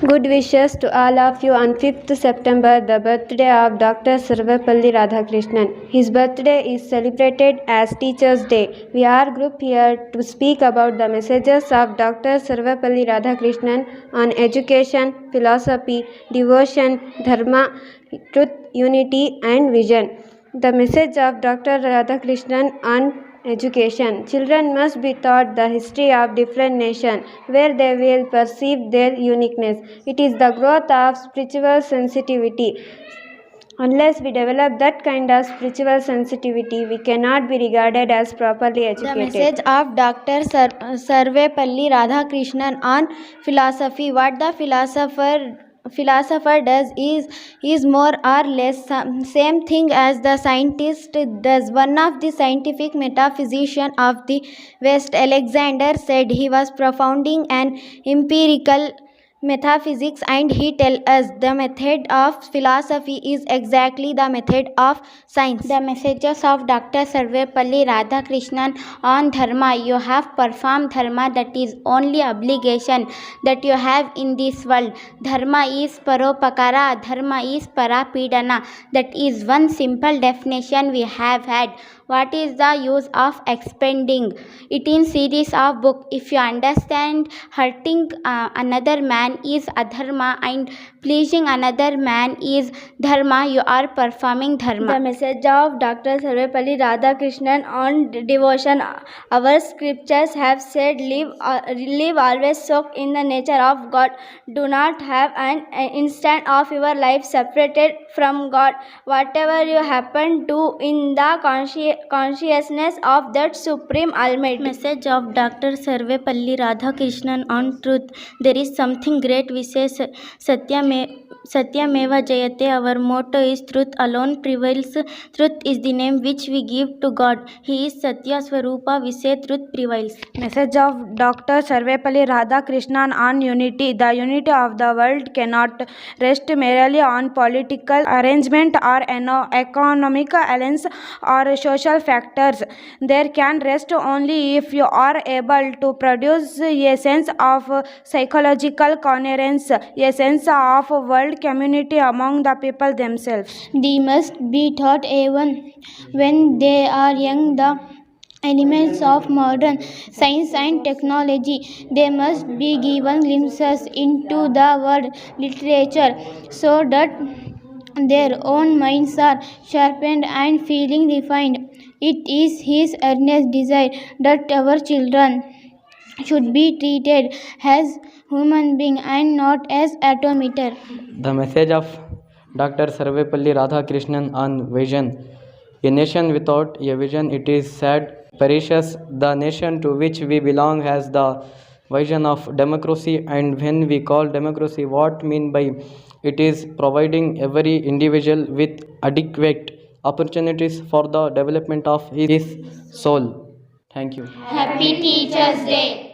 Good wishes to all of you on 5th September, the birthday of Dr. Sarvepalli Radhakrishnan. His birthday is celebrated as Teachers' Day. We are grouped here to speak about the messages of Dr. Sarvepalli Radhakrishnan on education, philosophy, devotion, dharma, truth, unity and vision. The message of Dr. Radhakrishnan on education. Children must be taught the history of different nations where they will perceive their uniqueness. It is the growth of spiritual sensitivity. Unless we develop that kind of spiritual sensitivity, we cannot be regarded as properly educated. The message of Dr. Sarvepalli Radhakrishnan on philosophy. What the philosopher does is more or less same thing as the scientist does. One of the scientific metaphysicians of the West, Alexander, said he was propounding an empirical metaphysics, and he tells us the method of philosophy is exactly the method of science. The messages of Dr. Sarvepalli Radhakrishnan on dharma. You have performed dharma, that is only obligation that you have in this world. Dharma is paropakara, dharma is parapidana. That is one simple definition we have had. What is the use of expending it in series of book if you understand hurting another man is adharma and pleasing another man is dharma? You are performing dharma. The message of Dr. Sarvepalli Radhakrishnan on devotion. Our scriptures have said, live always soaked in the nature of God. Do not have an instant of your life separated from God. Whatever you happen to in the consciousness of that Supreme Almighty. Message of Dr. Sarvepalli Radhakrishnan on truth. There is something great we say Satyameva Jayate. Our motto is truth alone prevails. Truth is the name which we give to God. He is Satya Swarupa. We say truth prevails. Message of Dr. Sarvepalli Radhakrishnan on unity. The unity of the world cannot rest merely on political arrangement or economic alliance or social factors. There can rest only if you are able to produce a sense of psychological coherence, a sense of world community among the people themselves. They must be taught even when they are young the elements of modern science and technology. They must be given glimpses into the world literature so that their own minds are sharpened and feeling refined. It is his earnest desire that our children should be treated as human beings and not as automaton. The message of Dr. Sarvepalli Radhakrishnan on vision. A nation without a vision, it is sad, perishes. The nation to which we belong has the vision of democracy, and when we call democracy, what mean by it is providing every individual with adequate opportunities for the development of his soul. Thank you. Happy Teachers' Day.